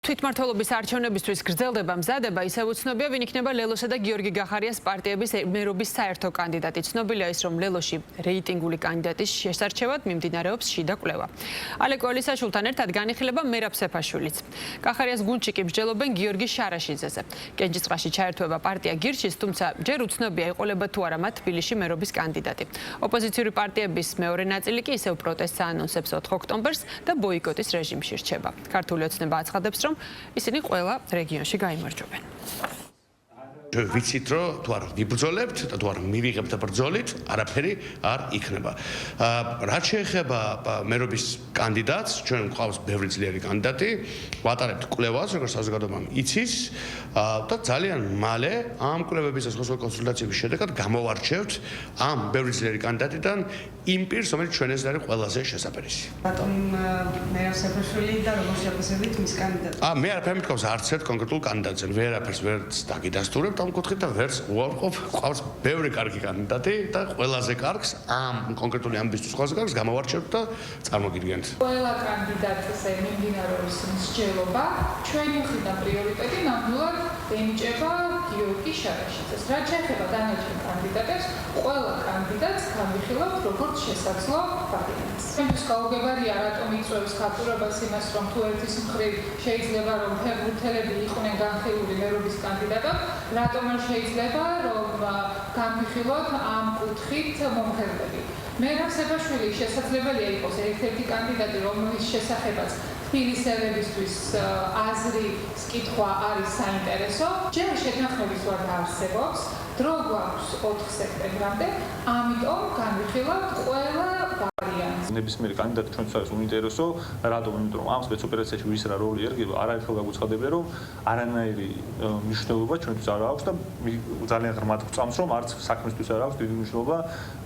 თვითმმართველობის არჩევნებისთვის გრძელდება მზადება, ისევ უცნობია, ვინ იქნება ლელოსა და გიორგი გახარიას პარტიების მერობის საერთო კანდიდატი. ცნობილია ის, რომ ლელოში რეიტინგული კანდიდატის შესარჩევად მიმდინარეობს შიდა კვლევა. ალეკო ელისაშვილთან ერთად განიხილება მერაბ სეფაშვილიც. გახარიას გუნდში კი მსჯელობენ გიორგი შარაშიძეზე. კენჭისყრაში ჩაერთვება პარტია გირჩის, თუმცა ჯერ უცნობია, იყოლება თუ არა მათ თბილისში მერობის კანდიდატი. ოპოზიციური პარტიების მეორე ნაწილი კი ისევ პროტესტს აანონსებს 4 ოქტომბერს და ბოიკოტის რეჟიმში რჩება. ქართული ოცნება აცხადებს, რომ ისინი ყველა რეგიონში გაიმარჯვებენ. ვიცით, რომ თუ არ ვიბრძოლებთ და თუ არ მივიღებთ ბრძოლით, არაფერი არ იქნება. რაც შეეხება მერობის კანდიდატს, ჩვენ გვყავს ბევრი ძლიერი კანდიდატი, ვატარებთ კვლევას, როგორც საზოგადოებამ იცის და ძალიან მალე ამ კვლევების და სხვა კონსულტაციების შედეგად გამოვარჩევთ ამ ბევრი ძლიერი კანდიდატიდან იმ პირს, რომელიც ჩვენს არის ყველაზე შესაძლებელი. რატომ მერაბ სეფაშვილი და როგორ შეფასებით მის კანდიდატს? მე არაფერი მithავს არც ერთ კონკრეტულ კანდიდატზე, ვერაფერს ვერც დაგიდასტურებთ ამ კუთხით და ვერც უარყოფ, ყავს ბევრი კარგი კანდიდატი და ყველაზე კარგს ამ კონკრეტული ამბისთვის ყველაზე კარგს გამოვარჩევთ და წარმოგიდგენთ. ყველა კანდიდატზე მიმდინარეობს მსჯელობა, ჩვენი მხრიდან პრიორიტეტი ნამდვილად ენიჭება გიორგი შარაშიძეს. რაც შეეხება დანარჩენ კანდიდატებს, ყველა კანდიდატს განვიხილავთ როგორც შესაძლო ვარიანტს. ჩვენთვის გაუგებარია, რატომ იწვევს ხატურობას იმას, რომ თუ ერთის მხრივ შეიძლება რომ ფეხბურთელები იყვნენ განხილული მერობის კანდიდატად, რატომ არ შეიძლება რომ განვიხილოთ ამ კუთხით მომღერლები. მერაბ სეფაშვილი შესაძლებელია იყოს ერთ-ერთი კანდიდატი, რომლის შესახებაც თბილისელებისთვის აზრის კითხვა არის საინტერესო. ჯერ შეთანხმების ვარ არსებობს, დრო გვაქვს 4 სექტემბრამდე, ამიტომ განვიხილავთ ყველა ვარიანტს. ნებისმიერი კანდიდატი ჩვენთვის არის უინტერესო, რატომ? იმიტომ რომ ამ სპეცოპერაციაში ვის რა როლი ერგება, არაერთხელ გაგვუცხადებია, რომ არანაირი მნიშვნელობა ჩვენთვის არ აქვს და ძალიან ღრმად გვწამს, რომ არც საქმისთვის არ აქვს დიდი მნიშვნელობა,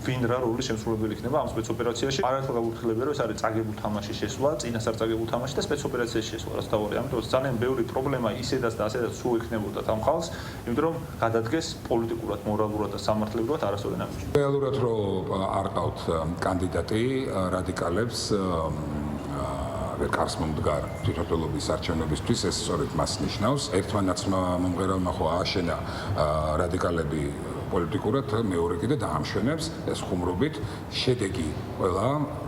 ვინ რა როლის შემსრულებელი იქნება ამ სპეცოპერაციაში. არაერთხელ გაგვუცხადებია, რომ ეს არის წაგებულ თამაშის შესვლა, წინასწარ წაგებულ თამაში და სპეცოპერაციაში შესვლა, რაც თავია. ამიტომ ძალიან ბევრი პრობლემა ისედაც და ასედაც სულ იქნებოდა ამ ხალხს, იმიტომ რომ გადადგეს პოლიტიკურად, მორალურად და სამართლებრივად არასოდეს ნამდვილად. რეალურად რომ არ ყავთ კანდიდატი რადიკალებს კარს მომდგარ თვითმმართველობის არჩევნებისთვის, ეს სწორედ მას ნიშნავს. ერთმანეთმა მომღერალმა ხო ააშენა რადიკალები პოლიტიკურად, მეორე კიდე დაამშვენებს ეს ხუმრობით. შედეგი ყველა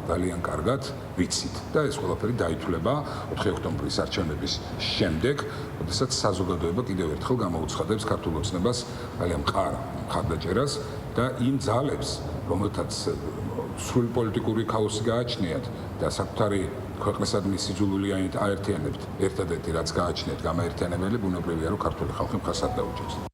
ძალიან კარგად ვიცით და ეს ყველაფერი დაითვლება 4 ოქტომბრის არჩევნების შემდეგ, როდესაც საზოგადოება კიდევ ერთხელ გამოუცხადებს ქართულ ოცნებას ძალიან მხარდაჭერას და იმ ძალებს, რომელთაც სრული პოლიტიკური ქაოსი გააჩნიათ და საკუთარი ქვეყნისადმი სიძულვილიანით აერთიანებთ ერთადერთი რაც გააჩნიათ გამაერთიანებელი, ბუნებრივია რომ ქართული ხალხი მხარს არ დაუჭერს.